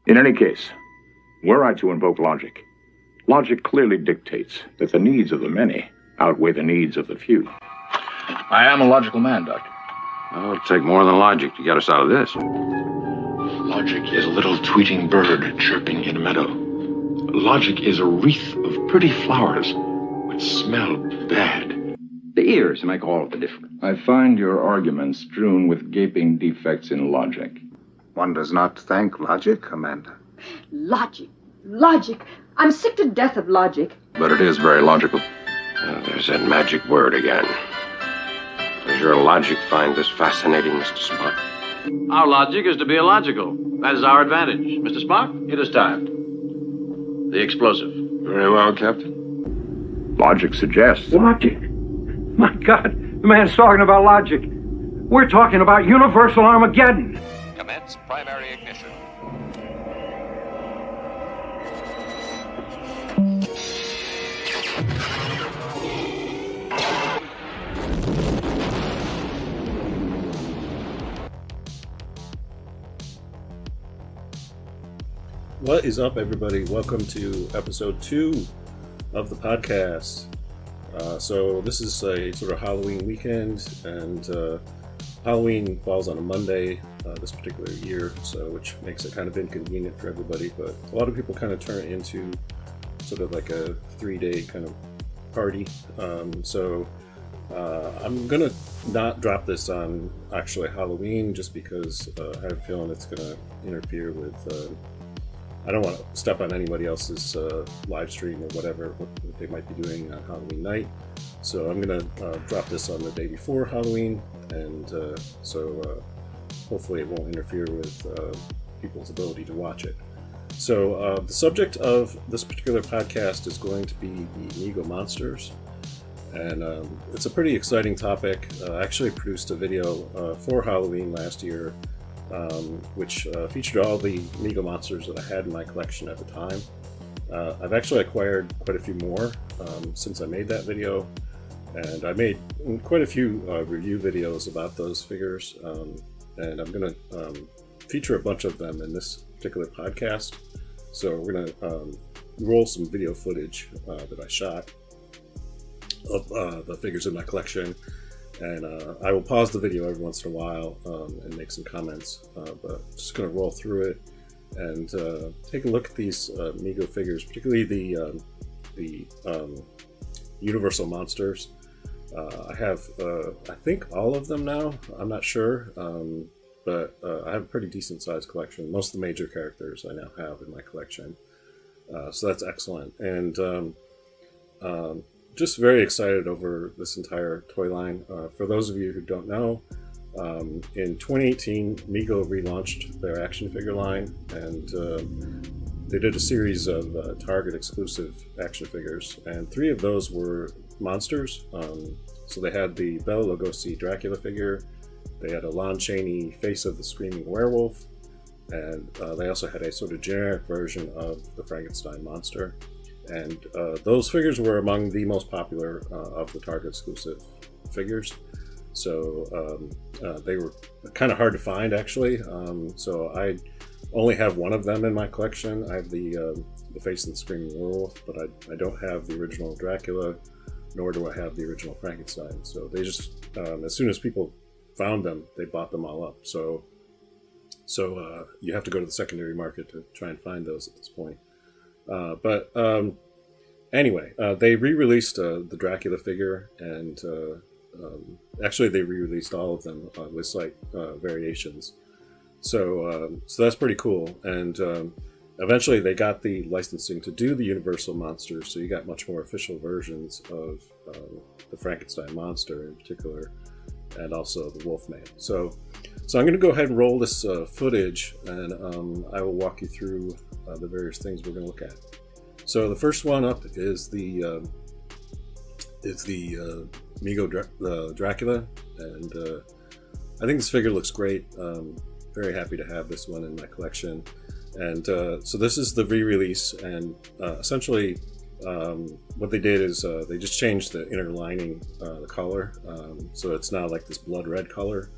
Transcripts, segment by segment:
In any case, were I to invoke logic, logic clearly dictates that the needs of the many outweigh the needs of the few. I am a logical man, Doctor. Well, it'll take more than logic to get us out of this. Logic is a little tweeting bird chirping in a meadow. Logic is a wreath of pretty flowers which smell bad. The ears make all of the difference. I find your arguments strewn with gaping defects in logic. One does not thank logic, Amanda. Logic. Logic. I'm sick to death of logic. But it is very logical. There's that magic word again. Does your logic find this fascinating, Mr. Spock? Our logic is to be illogical. That is our advantage. Mr. Spock, it is time. The explosive. Very well, Captain. Logic suggests... Logic? My God, the man's talking about logic. We're talking about universal Armageddon. Commence primary ignition. What is up, everybody? Welcome to episode 2 of the podcast. So this is a sort of Halloween weekend, and Halloween falls on a Monday this particular year, so which makes it kind of inconvenient for everybody. But a lot of people kind of turn it into sort of like a 3-day kind of party. So I'm gonna not drop this on actually Halloween, just because I have a feeling it's gonna interfere with. I don't want to step on anybody else's live stream or whatever what they might be doing on Halloween night. So I'm going to drop this on the day before Halloween, and so hopefully it won't interfere with people's ability to watch it. So the subject of this particular podcast is going to be the Mego monsters. And it's a pretty exciting topic. I actually produced a video for Halloween last year, which featured all the Mego monsters that I had in my collection at the time. I've actually acquired quite a few more since I made that video, and I made quite a few review videos about those figures, and I'm going to feature a bunch of them in this particular podcast. So we're going to roll some video footage that I shot of the figures in my collection. And I will pause the video every once in a while and make some comments, but just going to roll through it and take a look at these Mego figures, particularly the Universal monsters. I have, I think, all of them now. I'm not sure, but I have a pretty decent sized collection. Most of the major characters I now have in my collection, so that's excellent. And just very excited over this entire toy line. For those of you who don't know, in 2018, Mego relaunched their action figure line, and they did a series of Target exclusive action figures, and 3 of those were monsters. So they had the Bela Lugosi Dracula figure, they had a Lon Chaney Face of the Screaming Werewolf, and they also had a sort of generic version of the Frankenstein monster. And those figures were among the most popular of the Target exclusive figures. So they were kind of hard to find, actually. So I only have one of them in my collection. I have the Face of the Screaming Werewolf, but I don't have the original Dracula, nor do I have the original Frankenstein. So they just, as soon as people found them, they bought them all up. So you have to go to the secondary market to try and find those at this point. Anyway, they re-released the Dracula figure, and actually they re-released all of them with slight variations. So that's pretty cool. And eventually they got the licensing to do the Universal monsters, so you got much more official versions of the Frankenstein monster in particular, and also the Wolfman. So I'm going to go ahead and roll this footage, and I will walk you through the various things we're going to look at. So the first one up is the Mego Dracula, and I think this figure looks great. Very happy to have this one in my collection. And so this is the re-release, and essentially what they did is they just changed the inner lining, the color, so it's now like this blood red color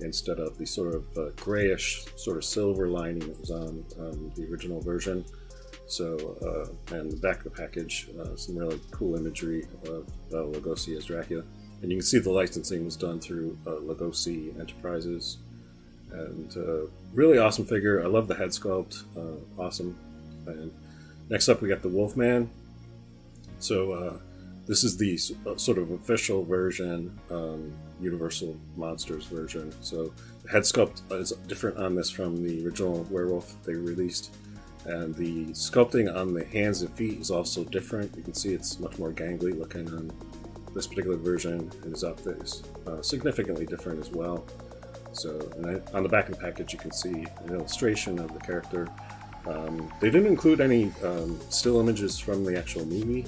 instead of the sort of grayish, sort of silver lining that was on the original version. So, and the back of the package, some really cool imagery of Lugosi as Dracula. And you can see the licensing was done through Lugosi Enterprises. And really awesome figure. I love the head sculpt. Awesome. And next up we got the Wolfman. So this is the sort of official version, Universal Monsters version. So the head sculpt is different on this from the original Werewolf they released. And the sculpting on the hands and feet is also different. You can see it's much more gangly looking on this particular version, and his outfit is significantly different as well. So, and on the back of the package you can see an illustration of the character. They didn't include any still images from the actual movie.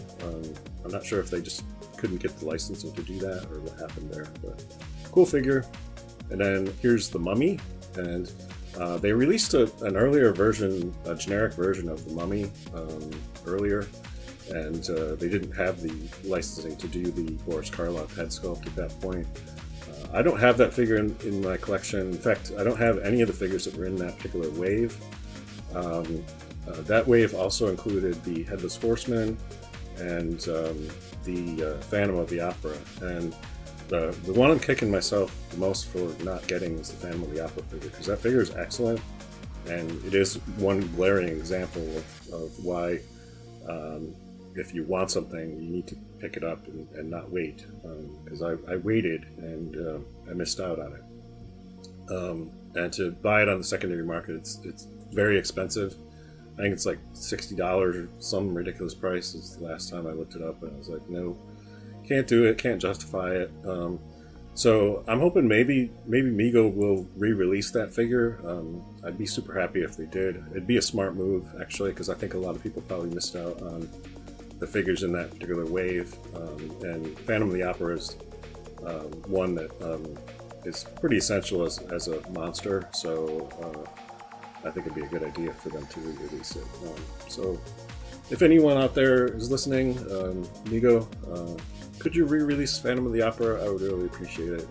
I'm not sure if they just couldn't get the licensing to do that or what happened there, but cool figure. And then here's the Mummy, and they released an earlier version, a generic version of the Mummy earlier, and they didn't have the licensing to do the Boris Karloff head sculpt at that point. I don't have that figure in my collection. In fact, I don't have any of the figures that were in that particular wave. That wave also included the Headless Horseman and the Phantom of the Opera. And the one I'm kicking myself the most for not getting is the Phantom of the Opera figure, because that figure is excellent, and it is one glaring example of why if you want something, you need to pick it up and not wait, because I waited and I missed out on it. And to buy it on the secondary market, it's very expensive. I think it's like $60 or some ridiculous price is the last time I looked it up, and I was like, no, can't do it, can't justify it. So I'm hoping maybe Mego will re-release that figure. I'd be super happy if they did. It'd be a smart move, actually, because I think a lot of people probably missed out on the figures in that particular wave. And Phantom of the Opera is one that is pretty essential as a monster, so I think it'd be a good idea for them to re-release it. So if anyone out there is listening, Mego, could you re-release Phantom of the Opera? I would really appreciate it.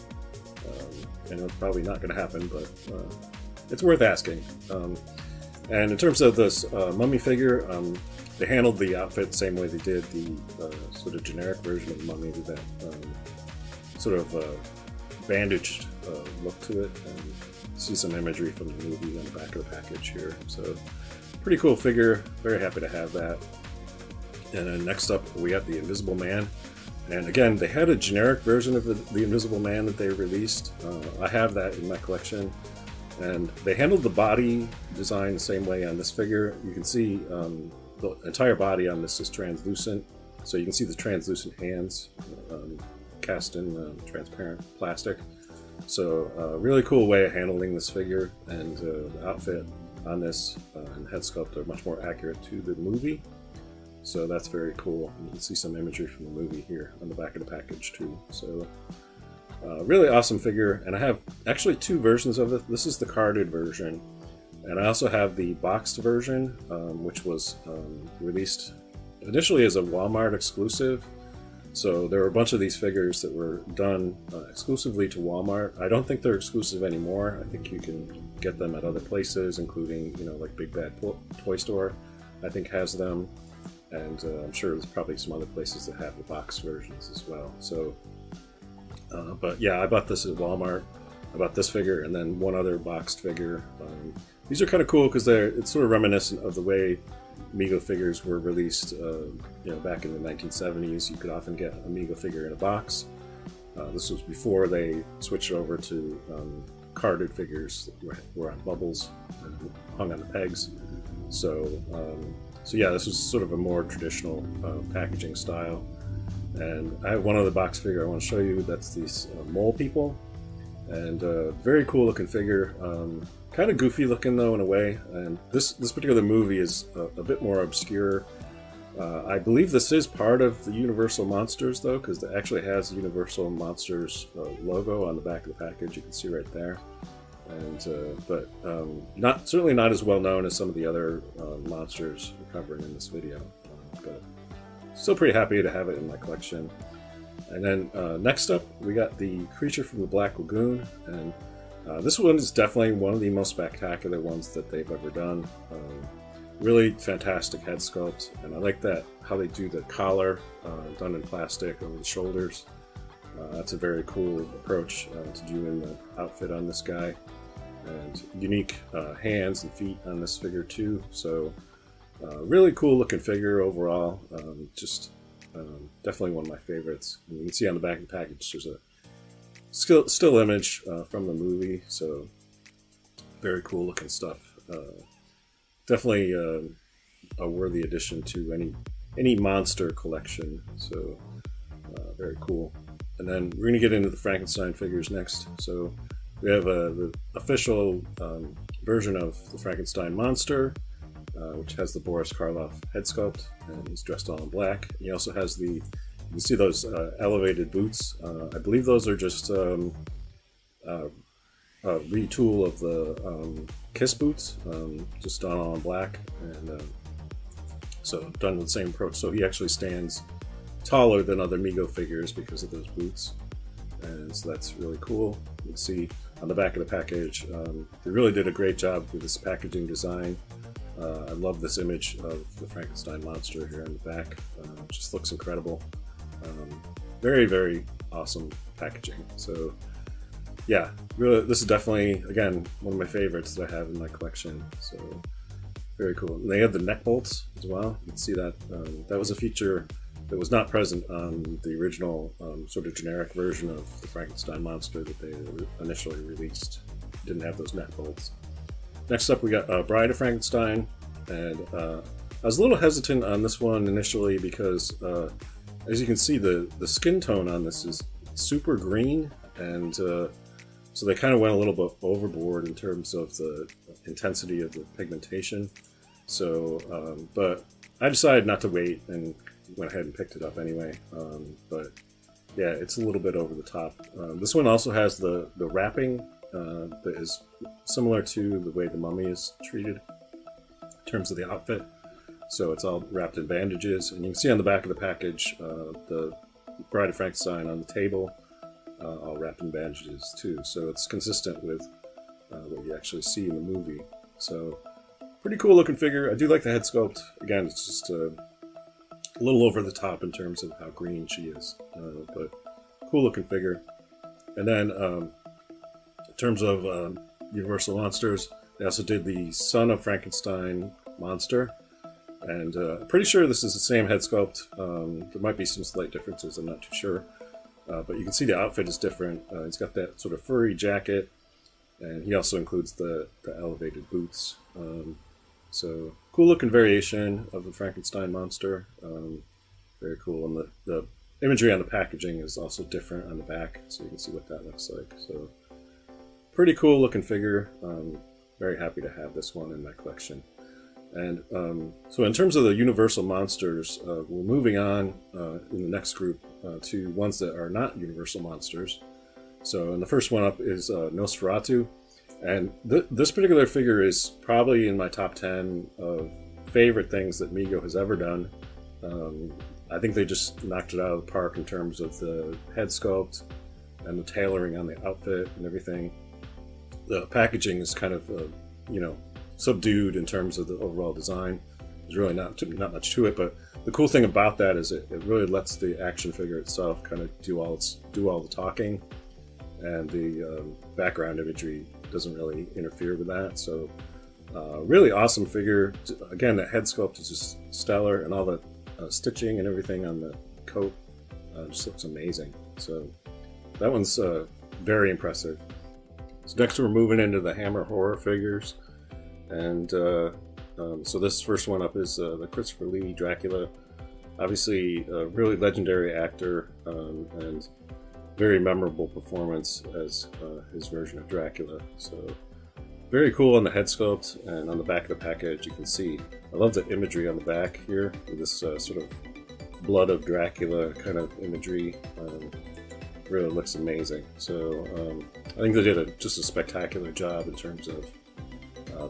I know it's probably not going to happen, but it's worth asking. And in terms of this Mummy figure, they handled the outfit the same way they did the sort of generic version of the Mummy, with that sort of bandaged look to it. And see some imagery from the movie on the back of the package here. So pretty cool figure, very happy to have that. And then next up we got the Invisible Man. And again, they had a generic version of the Invisible Man that they released. I have that in my collection. And they handled the body design the same way on this figure. You can see the entire body on this is translucent. So you can see the translucent hands cast in transparent plastic. So really cool way of handling this figure, and the outfit on this and head sculpt are much more accurate to the movie. So that's very cool. You can see some imagery from the movie here on the back of the package too. So really awesome figure, and I have actually two versions of it. This is the carded version, and I also have the boxed version, which was released initially as a Walmart exclusive. So there were a bunch of these figures that were done exclusively to Walmart. I don't think they're exclusive anymore. I think you can get them at other places, including, you know, like Big Bad Toy Store, I think has them. And I'm sure there's probably some other places that have the box versions as well. So, but yeah, I bought this at Walmart. I bought this figure and then one other boxed figure. These are kind of cool because it's sort of reminiscent of the way Mego figures were released, you know, back in the 1970s. You could often get a Mego figure in a box. This was before they switched over to carded figures that were on bubbles and hung on the pegs. So yeah, this was sort of a more traditional packaging style. And I have one other box figure I want to show you. That's these mole people, and very cool looking figure. Kind of goofy looking though in a way, and this particular movie is a bit more obscure. I believe this is part of the Universal Monsters though, because it actually has the Universal Monsters logo on the back of the package. You can see right there, and but certainly not as well known as some of the other monsters we're covering in this video. But still pretty happy to have it in my collection. And then next up we got the Creature from the Black Lagoon, and This one is definitely one of the most spectacular ones that they've ever done. Really fantastic head sculpt, and I like that how they do the collar done in plastic over the shoulders. That's a very cool approach to doing the outfit on this guy, and unique hands and feet on this figure too. So really cool looking figure overall. Definitely one of my favorites. And you can see on the back of the package there's a still image from the movie, so very cool looking stuff. Definitely a worthy addition to any monster collection. So very cool. And then we're going to get into the Frankenstein figures next. So we have the official version of the Frankenstein monster, which has the Boris Karloff head sculpt, and he's dressed all in black. And he also has you can see those elevated boots. I believe those are just a retool of the Kiss boots, just done all in black, and so done with the same approach. So he actually stands taller than other Mego figures because of those boots, and so that's really cool. You can see on the back of the package, they really did a great job with this packaging design. I love this image of the Frankenstein monster here in the back. Just looks incredible. Very, very awesome packaging. So yeah, really, this is definitely, again, one of my favorites that I have in my collection. So very cool. And they have the neck bolts as well. You can see that that was a feature that was not present on the original sort of generic version of the Frankenstein monster that they initially released. Didn't have those neck bolts. Next up, we got Bride of Frankenstein, and I was a little hesitant on this one initially because, as you can see, the skin tone on this is super green, and so they kind of went a little bit overboard in terms of the intensity of the pigmentation. So, but I decided not to wait and went ahead and picked it up anyway. But yeah, it's a little bit over the top. This one also has the wrapping that is similar to the way the Mummy is treated in terms of the outfit. So it's all wrapped in bandages, and you can see on the back of the package the Bride of Frankenstein on the table, all wrapped in bandages too. So it's consistent with what you actually see in the movie. So pretty cool looking figure. I do like the head sculpt. Again, it's just a little over the top in terms of how green she is, but cool looking figure. And then in terms of Universal Monsters, they also did the Son of Frankenstein monster, and I'm pretty sure this is the same head sculpt. There might be some slight differences, I'm not too sure, but you can see the outfit is different. He's got that sort of furry jacket, and he also includes the elevated boots. So cool looking variation of the Frankenstein monster. Very cool, and the imagery on the packaging is also different on the back, so you can see what that looks like. So pretty cool looking figure. Very happy to have this one in my collection. And so in terms of the Universal Monsters, we're moving on in the next group to ones that are not Universal Monsters. So and the first one up is Nosferatu. And this particular figure is probably in my top 10 of favorite things that Mego has ever done. I think they just knocked it out of the park in terms of the head sculpt and the tailoring on the outfit and everything. The packaging is kind of, subdued in terms of the overall design. There's really not much to it, but the cool thing about that is it really lets the action figure itself kind of do all the talking, and the background imagery doesn't really interfere with that. So really awesome figure. Again, that head sculpt is just stellar, and all the stitching and everything on the coat just looks amazing. So that one's very impressive. So next we're moving into the Hammer horror figures, and so this first one up is the Christopher Lee Dracula. Obviously a really legendary actor, and very memorable performance as his version of Dracula. So very cool on the head sculpt, and on the back of the package you can see, I love the imagery on the back here with this sort of blood of Dracula kind of imagery. Really looks amazing. So I think they did just a spectacular job in terms of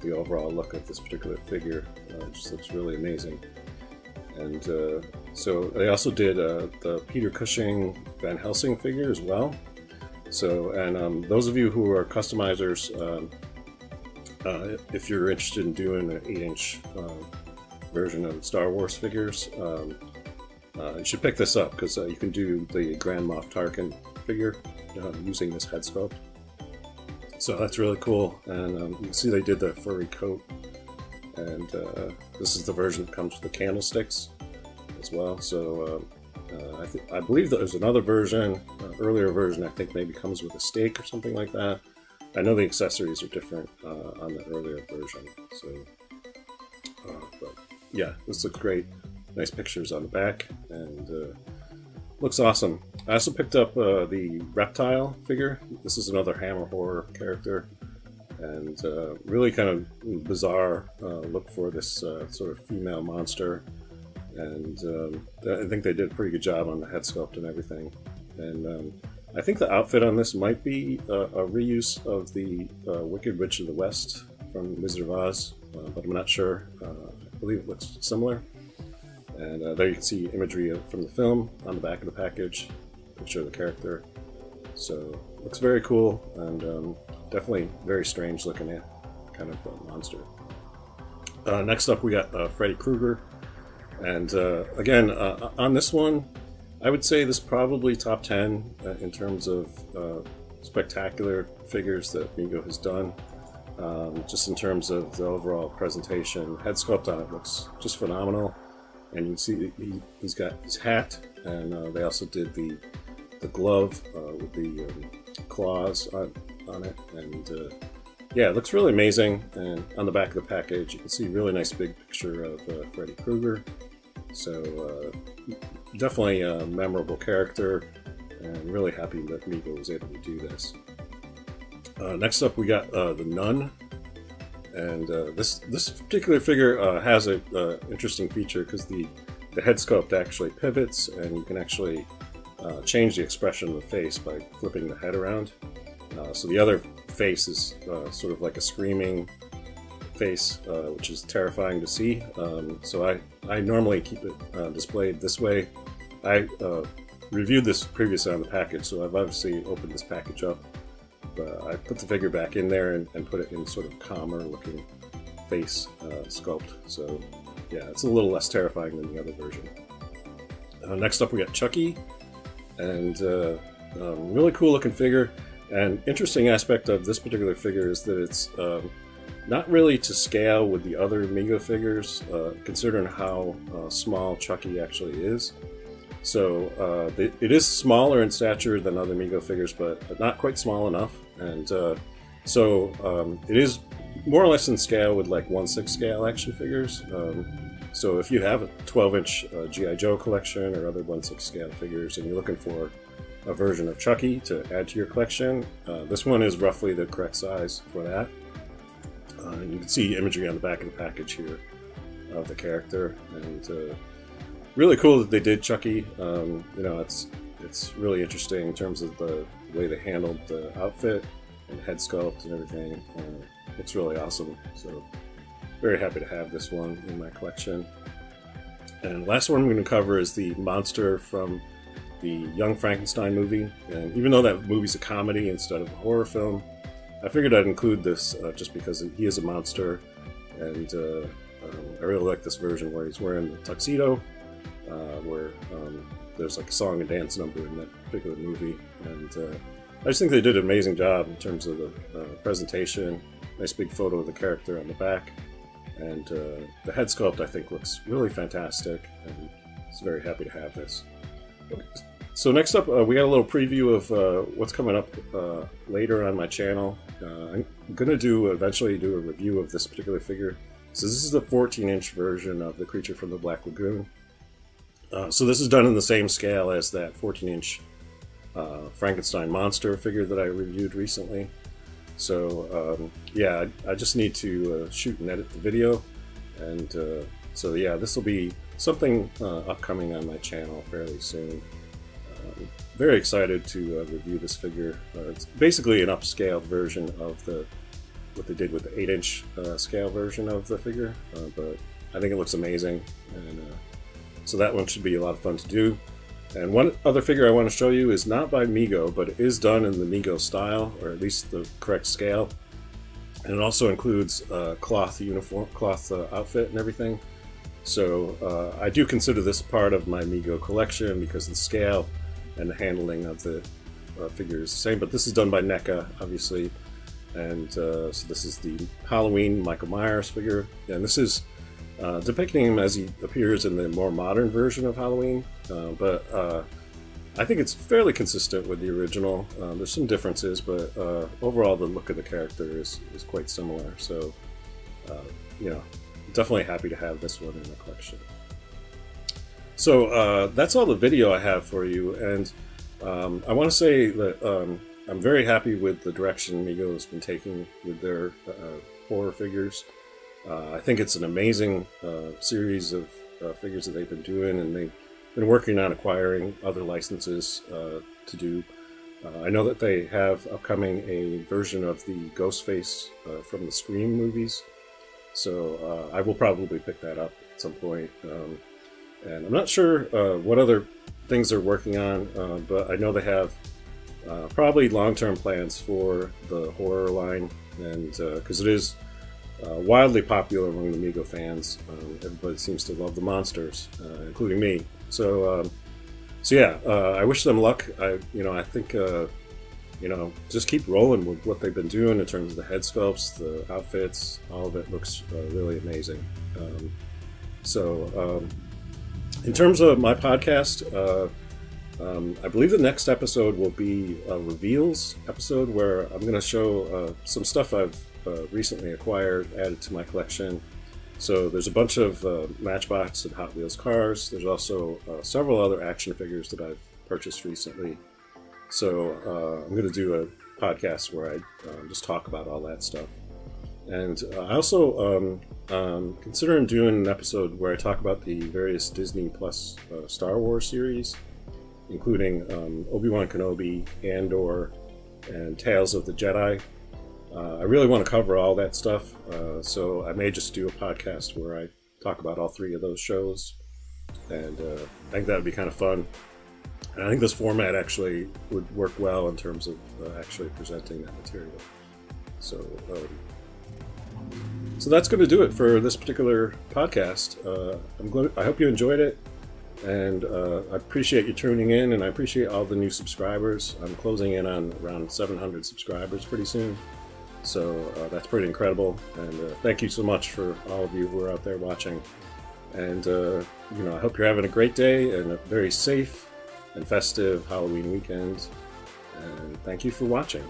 the overall look of this particular figure. It just looks really amazing. And so they also did the Peter Cushing Van Helsing figure as well. So, and those of you who are customizers, if you're interested in doing an 8-inch version of Star Wars figures, you should pick this up, because you can do the Grand Moff Tarkin figure using this head sculpt. So that's really cool, and you can see they did the furry coat, and this is the version that comes with the candlesticks as well. So I believe that there's another version, earlier version, I think maybe comes with a stake or something like that. I know the accessories are different on the earlier version. So, but yeah, this looks great. Nice pictures on the back, and looks awesome. I also picked up the reptile figure. This is another Hammer horror character, and really kind of bizarre look for this sort of female monster. And I think they did a pretty good job on the head sculpt and everything. And I think the outfit on this might be a reuse of the Wicked Witch of the West from Wizard of Oz, but I'm not sure. I believe it looks similar. And there you can see imagery from the film on the back of the package, picture of the character. So looks very cool, and definitely very strange looking kind of monster. Next up we got Freddy Krueger, and again on this one, I would say this is probably top 10 in terms of spectacular figures that Mego has done. Just in terms of the overall presentation, head sculpt on it looks just phenomenal. And you can see he's got his hat, and they also did the glove with the claws on it, and yeah, it looks really amazing. And on the back of the package, you can see a really nice big picture of Freddy Krueger. So definitely a memorable character, and really happy that Mego was able to do this. Next up, we got the Nun. And this particular figure has an interesting feature, because the head sculpt actually pivots, and you can actually change the expression of the face by flipping the head around. So the other face is sort of like a screaming face, which is terrifying to see. So I normally keep it displayed this way. I reviewed this previously on the package, so I've obviously opened this package up. I put the figure back in there and put it in sort of calmer looking face sculpt. So yeah, it's a little less terrifying than the other version. Next up we got Chucky, and really cool looking figure. And interesting aspect of this particular figure is that it's not really to scale with the other Mego figures, considering how small Chucky actually is. So it is smaller in stature than other Mego figures, but not quite small enough. And so it is more or less in scale with like 1/6 scale action figures. So if you have a 12-inch G.I. Joe collection or other 1/6 scale figures, and you're looking for a version of Chucky to add to your collection, this one is roughly the correct size for that. You can see imagery on the back of the package here of the character, and really cool that they did Chucky. You know, it's really interesting in terms of the way they handled the outfit and head sculpt and everything. It's really awesome. So very happy to have this one in my collection. And last one I'm going to cover is the monster from the Young Frankenstein movie. And even though that movie's a comedy instead of a horror film, I figured I'd include this just because he is a monster, and I really like this version where he's wearing the tuxedo, where there's like a song and dance number in that particular movie, and I just think they did an amazing job in terms of the presentation. Nice big photo of the character on the back, and the head sculpt I think looks really fantastic, and I was very happy to have this. So next up, we got a little preview of what's coming up later on my channel. I'm going to eventually do a review of this particular figure. So this is the 14-inch version of the Creature from the Black Lagoon. So this is done in the same scale as that 14-inch Frankenstein monster figure that I reviewed recently. So yeah, I just need to shoot and edit the video, and so yeah, this will be something upcoming on my channel fairly soon. Very excited to review this figure. It's basically an upscaled version of what they did with the 8-inch scale version of the figure, but I think it looks amazing, and so that one should be a lot of fun to do. And one other figure I want to show you is not by Mego, but it is done in the Mego style, or at least the correct scale. And it also includes cloth uniform, cloth outfit and everything. So I do consider this part of my Mego collection because the scale and the handling of the figure is the same. But this is done by NECA, obviously. And so this is the Halloween Michael Myers figure. And this is depicting him as he appears in the more modern version of Halloween. But I think it's fairly consistent with the original. There's some differences, but overall the look of the character is quite similar. So, you know, definitely happy to have this one in the collection. So that's all the video I have for you, and I want to say that I'm very happy with the direction Mego has been taking with their horror figures. I think it's an amazing series of figures that they've been doing, and they've been working on acquiring other licenses to do. I know that they have upcoming a version of the Ghostface from the Scream movies, so I will probably pick that up at some point. And I'm not sure what other things they're working on, but I know they have probably long-term plans for the horror line, and because it is wildly popular among the Mego fans. Everybody seems to love the monsters, including me. So, yeah, I wish them luck. I think, just keep rolling with what they've been doing in terms of the head sculpts, the outfits. All of it looks really amazing. In terms of my podcast, I believe the next episode will be a reveals episode where I'm going to show some stuff I've recently acquired, added to my collection. So there's a bunch of Matchbox and Hot Wheels cars. There's also several other action figures that I've purchased recently. So I'm going to do a podcast where I just talk about all that stuff. And I also considering doing an episode where I talk about the various Disney Plus Star Wars series, including Obi-Wan Kenobi, Andor, and Tales of the Jedi. I really want to cover all that stuff, so I may just do a podcast where I talk about all three of those shows, and I think that would be kind of fun. And I think this format actually would work well in terms of actually presenting that material. So that's going to do it for this particular podcast. I hope you enjoyed it, and I appreciate you tuning in, and I appreciate all the new subscribers. I'm closing in on around 700 subscribers pretty soon. So that's pretty incredible, and thank you so much for all of you who are out there watching. And I hope you're having a great day and a very safe and festive Halloween weekend. And thank you for watching.